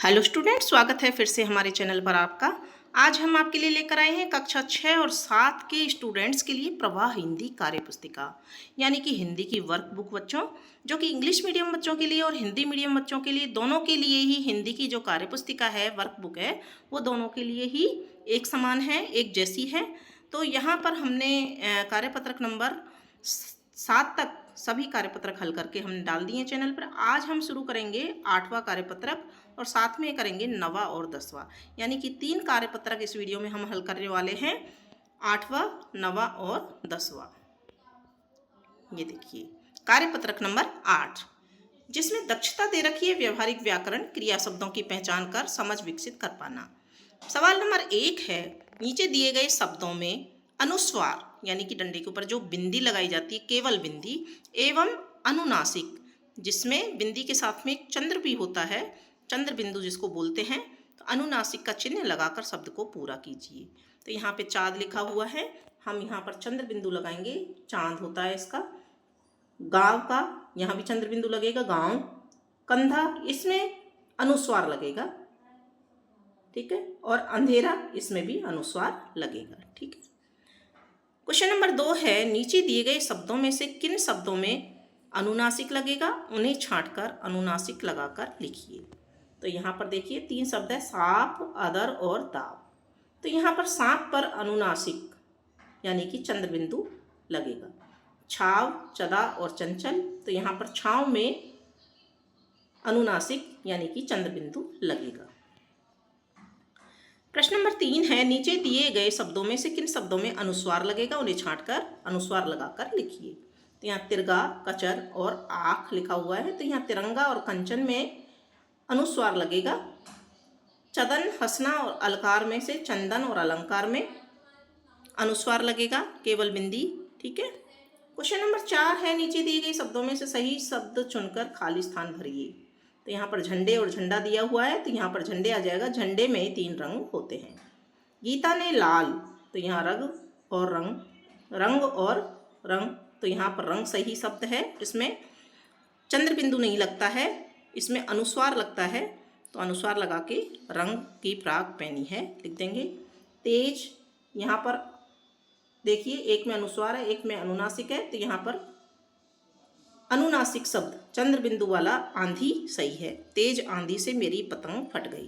Hello student, स्वागत है फिर से हमारे चैनल पर आपका। आज हम आपके लिए लेकर आए हैं कक्षा 6 और 7 के स्टूडेंट्स के लिए प्रवाह हिंदी कार्य पुस्तिका, यानी कि हिंदी की वर्कबुक बच्चों, जो कि इंग्लिश मीडियम बच्चों के लिए और हिंदी मीडियम बच्चों के लिए दोनों के लिए ही हिंदी की जो कार्य पुस्तिका है, वर्कबुक है, वो दोनों के लिए ही एक समान है, एक जैसी है। तो यहाँ पर हमने कार्यपत्रक नंबर 7 तक सभी कार्यपत्रक हल करके हमने डाल दिए चैनल पर। आज हम शुरू करेंगे 8वां कार्यपत्रक और साथ में करेंगे 9वां और 10वां, यानी कि 3 कार्यपत्रक इस वीडियो में हम हल करने वाले हैं, 8वां, 9वां और 10वां। ये देखिए कार्यपत्रक नंबर 8, जिसमें दक्षता दे रखी है व्यवहारिक व्याकरण, क्रिया शब्दों की पहचान कर समझ विकसित कर पाना। सवाल नंबर 1 है, नीचे दिए गए शब्दों में अनुस्वार यानी कि डंडे के ऊपर जो बिंदी लगाई जाती है, केवल बिंदी एवं अनुनासिक, जिसमें बिंदी के साथ में एक चंद्र भी होता है, चंद्र बिंदु जिसको बोलते हैं, तो अनुनासिक का चिन्ह लगाकर शब्द को पूरा कीजिए। तो यहाँ पे चाँद लिखा हुआ है, हम यहाँ पर चंद्र बिंदु लगाएंगे, चाँद होता है इसका। गांव का यहाँ भी चंद्र बिंदु लगेगा, गांव। कंधा, इसमें अनुस्वार लगेगा, ठीक है। और अंधेरा, इसमें भी अनुस्वार लगेगा, ठीक है। क्वेश्चन नंबर 2 है, नीचे दिए गए शब्दों में से किन शब्दों में अनुनासिक लगेगा, उन्हें छांटकर अनुनासिक लगाकर लिखिए। तो यहाँ पर देखिए 3 शब्द है, सांप, अदर और दाव। तो यहाँ पर सांप पर अनुनासिक यानी कि चंद्र बिंदु लगेगा। छाव, चदा और चंचल, तो यहाँ पर छाव में अनुनासिक यानी कि चंद्र बिंदु लगेगा। प्रश्न नंबर 3 है, नीचे दिए गए शब्दों में से किन शब्दों में अनुस्वार लगेगा, उन्हें छांटकर अनुस्वार लगाकर लिखिए। तो यहाँ तिरगा, कचर और आँख लिखा हुआ है, तो यहाँ तिरंगा और कंचन में अनुस्वार लगेगा। चदन, हंसना और अलकार में से चंदन और अलंकार में अनुस्वार लगेगा, केवल बिंदी, ठीक है। क्वेश्चन नंबर 4 है, नीचे दिए गए शब्दों में से सही शब्द चुनकर खाली स्थान भरिए। तो यहाँ पर झंडे और झंडा दिया हुआ है, तो यहाँ पर झंडे आ जाएगा। झंडे में 3 रंग होते हैं। गीता ने लाल, तो यहाँ रंग और रंग, रंग और रंग, तो यहाँ पर रंग सही शब्द है। इसमें चंद्र बिंदु नहीं लगता है, इसमें अनुस्वार लगता है, तो अनुस्वार लगा के रंग की फ्राक पहनी है लिख देंगे। तेज, यहाँ पर देखिए एक में अनुस्वार है, एक में अनुनासिक है, तो यहाँ पर अनुनासिक शब्द चंद्र बिंदु वाला आंधी सही है। तेज आंधी से मेरी पतंग फट गई।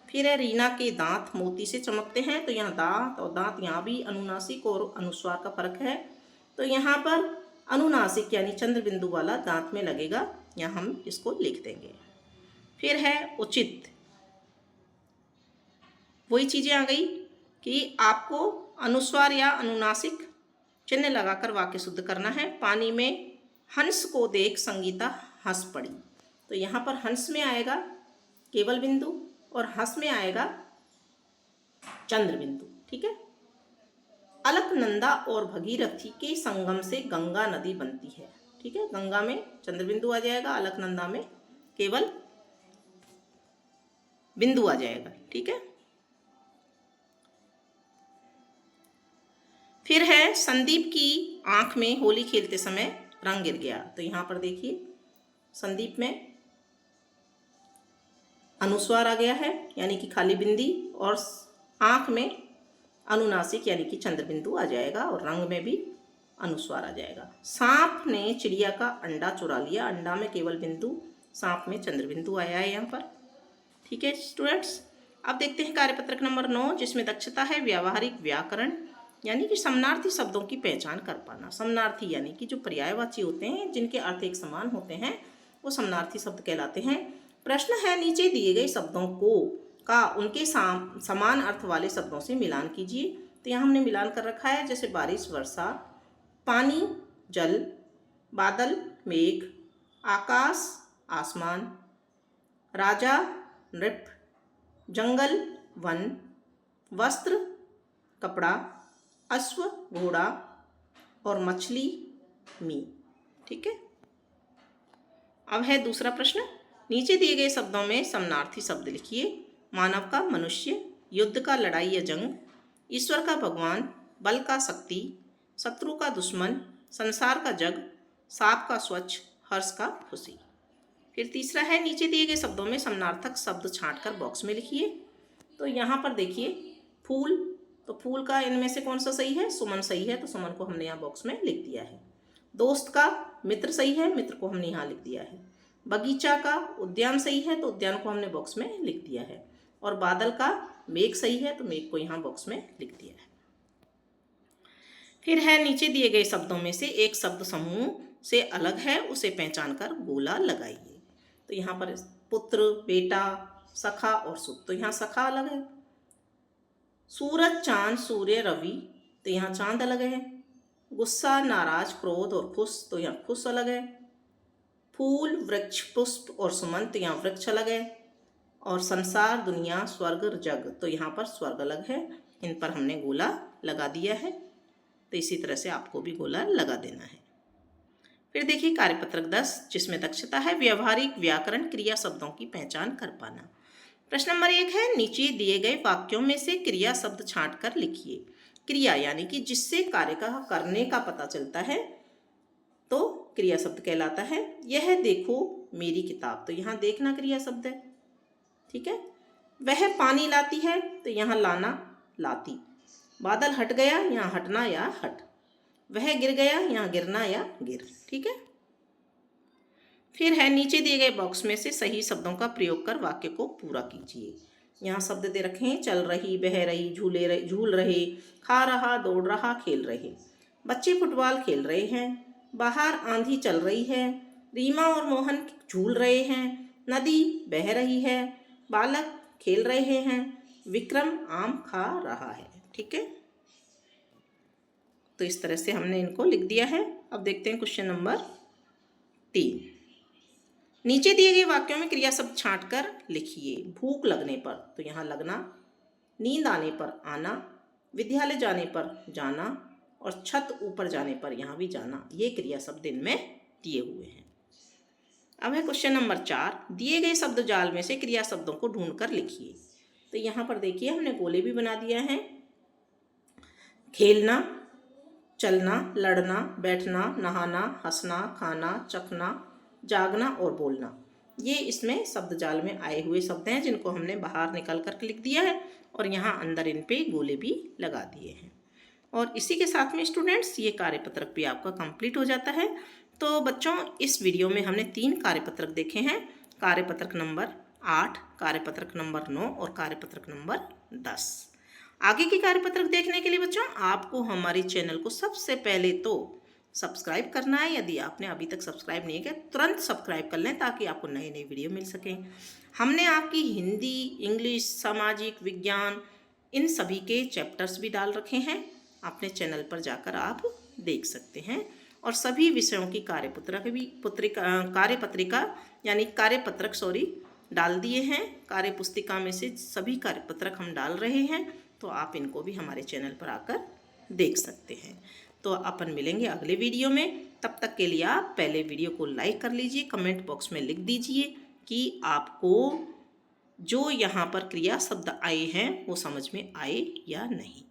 फिर है, रीना के दांत मोती से चमकते हैं, तो यहाँ दांत और दांत, यहाँ भी अनुनासिक और अनुस्वार का फर्क है, तो यहाँ पर अनुनासिक यानी चंद्र बिंदु वाला दांत में लगेगा, यहाँ हम इसको लिख देंगे। फिर है उचित, वही चीज़ें आ गई कि आपको अनुस्वार या अनुनासिक चिन्ह लगाकर वाक्य शुद्ध करना है। पानी में हंस को देख संगीता हंस पड़ी, तो यहाँ पर हंस में आएगा केवल बिंदु और हंस में आएगा चंद्र बिंदु, ठीक है। अलकनंदा और भगीरथी के संगम से गंगा नदी बनती है, ठीक है। गंगा में चंद्र बिंदु आ जाएगा, अलकनंदा में केवल बिंदु आ जाएगा, ठीक है। फिर है, संदीप की आंख में होली खेलते समय रंग गिर गया, तो यहाँ पर देखिए संदीप में अनुस्वार आ गया है यानी कि खाली बिंदी, और आंख में अनुनासिक यानी कि चंद्र बिंदु आ जाएगा, और रंग में भी अनुस्वार आ जाएगा। सांप ने चिड़िया का अंडा चुरा लिया, अंडा में केवल बिंदु, सांप में चंद्र बिंदु आया है यहाँ पर, ठीक है स्टूडेंट्स। अब देखते हैं कार्यपत्रक नंबर 9, जिसमें दक्षता है व्यावहारिक व्याकरण, यानी कि समानार्थी शब्दों की पहचान कर पाना। समानार्थी यानी कि जो पर्यायवाची होते हैं, जिनके अर्थ एक समान होते हैं, वो समानार्थी शब्द कहलाते हैं। प्रश्न है, नीचे दिए गए शब्दों को का उनके समान अर्थ वाले शब्दों से मिलान कीजिए। तो यहाँ हमने मिलान कर रखा है, जैसे बारिश वर्षा, पानी जल, बादल मेघ, आकाश आसमान, राजा नृप, जंगल वन, वस्त्र कपड़ा, अश्व घोड़ा और मछली मी, ठीक है। अब है दूसरा प्रश्न, नीचे दिए गए शब्दों में समानार्थी शब्द लिखिए। मानव का मनुष्य, युद्ध का लड़ाई या जंग, ईश्वर का भगवान, बल का शक्ति, शत्रु का दुश्मन, संसार का जग, सांप का स्वच्छ, हर्ष का खुशी। फिर तीसरा है नीचे दिए गए शब्दों में समानार्थक शब्द छांटकर बॉक्स में लिखिए। तो यहाँ पर देखिए फूल, तो फूल का इनमें से कौन सा सही है? सुमन सही है, तो सुमन को हमने यहाँ बॉक्स में लिख दिया है। दोस्त का मित्र सही है, मित्र को हमने यहाँ लिख दिया है। बगीचा का उद्यान सही है, तो उद्यान को हमने बॉक्स में लिख दिया है। और बादल का मेघ सही है, तो मेघ को यहाँ बॉक्स में लिख दिया है। फिर है नीचे दिए गए शब्दों में से एक शब्द समूह से अलग है, उसे पहचान कर गोला लगाइए। तो यहाँ पर पुत्र, बेटा, सखा और सुख, तो यहाँ सखा अलग है। सूरज, चांद, सूर्य, रवि, तो यहाँ चांद अलग है। गुस्सा, नाराज, क्रोध और खुश, तो यहाँ खुश अलग है। फूल, वृक्ष, पुष्प और सुमन, तो यहाँ वृक्ष अलग है। और संसार, दुनिया, स्वर्ग, जग, तो यहाँ पर स्वर्ग अलग है। इन पर हमने गोला लगा दिया है। तो इसी तरह से आपको भी गोला लगा देना है। फिर देखिए कार्यपत्रक 10, जिसमें दक्षता है व्यवहारिक व्याकरण क्रिया शब्दों की पहचान कर पाना। प्रश्न नंबर 1 है नीचे दिए गए वाक्यों में से क्रिया शब्द छांटकर लिखिए। क्रिया यानी कि जिससे कार्य का करने का पता चलता है तो क्रिया शब्द कहलाता है। यह देखो मेरी किताब, तो यहाँ देखना क्रिया शब्द है, ठीक है। वह पानी लाती है, तो यहाँ लाना लाती। बादल हट गया, यहाँ हटना या हट। वह गिर गया, यहाँ गिरना या गिर, ठीक है। फिर है नीचे दिए गए बॉक्स में से सही शब्दों का प्रयोग कर वाक्य को पूरा कीजिए। यहाँ शब्द दे रखे हैं चल रही, बह रही, झूल रहे, खा रहा, दौड़ रहा, खेल रहे। बच्चे फुटबॉल खेल रहे हैं। बाहर आंधी चल रही है। रीमा और मोहन झूल रहे हैं। नदी बह रही है। बालक खेल रहे हैं। विक्रम आम खा रहा है, ठीक है। तो इस तरह से हमने इनको लिख दिया है। अब देखते हैं क्वेश्चन नंबर 3। नीचे दिए गए वाक्यों में क्रिया शब्द छांटकर लिखिए। भूख लगने पर, तो यहाँ लगना। नींद आने पर आना। विद्यालय जाने पर जाना। और छत ऊपर जाने पर यहाँ भी जाना। ये क्रिया शब्द इनमें दिए हुए हैं। अब है क्वेश्चन नंबर 4। दिए गए शब्द जाल में से क्रिया शब्दों को ढूंढकर लिखिए। तो यहाँ पर देखिए हमने गोले भी बना दिया है। खेलना, चलना, लड़ना, बैठना, नहाना, हंसना, खाना, चखना, जागना और बोलना, ये इसमें शब्द जाल में आए हुए शब्द हैं जिनको हमने बाहर निकाल कर लिख दिया है और यहाँ अंदर इन पे गोले भी लगा दिए हैं। और इसी के साथ में स्टूडेंट्स ये कार्यपत्रक भी आपका कंप्लीट हो जाता है। तो बच्चों इस वीडियो में हमने 3 कार्यपत्रक देखे हैं। कार्यपत्रक नंबर 8, कार्यपत्रक नंबर 9 और कार्यपत्रक नंबर 10। आगे की कार्यपत्रक देखने के लिए बच्चों आपको हमारे चैनल को सबसे पहले तो सब्सक्राइब करना है। यदि आपने अभी तक सब्सक्राइब नहीं किया तुरंत सब्सक्राइब कर लें ताकि आपको नए नए वीडियो मिल सकें। हमने आपकी हिंदी, इंग्लिश, सामाजिक विज्ञान इन सभी के चैप्टर्स भी डाल रखे हैं। अपने चैनल पर जाकर आप देख सकते हैं। और सभी विषयों की कार्यपत्रक डाल दिए हैं। कार्यपुस्तिका में से सभी कार्यपत्रक हम डाल रहे हैं, तो आप इनको भी हमारे चैनल पर आकर देख सकते हैं। तो अपन मिलेंगे अगले वीडियो में। तब तक के लिए आप पहले वीडियो को लाइक कर लीजिए, कमेंट बॉक्स में लिख दीजिए कि आपको जो यहाँ पर क्रिया शब्द आए हैं वो समझ में आए या नहीं।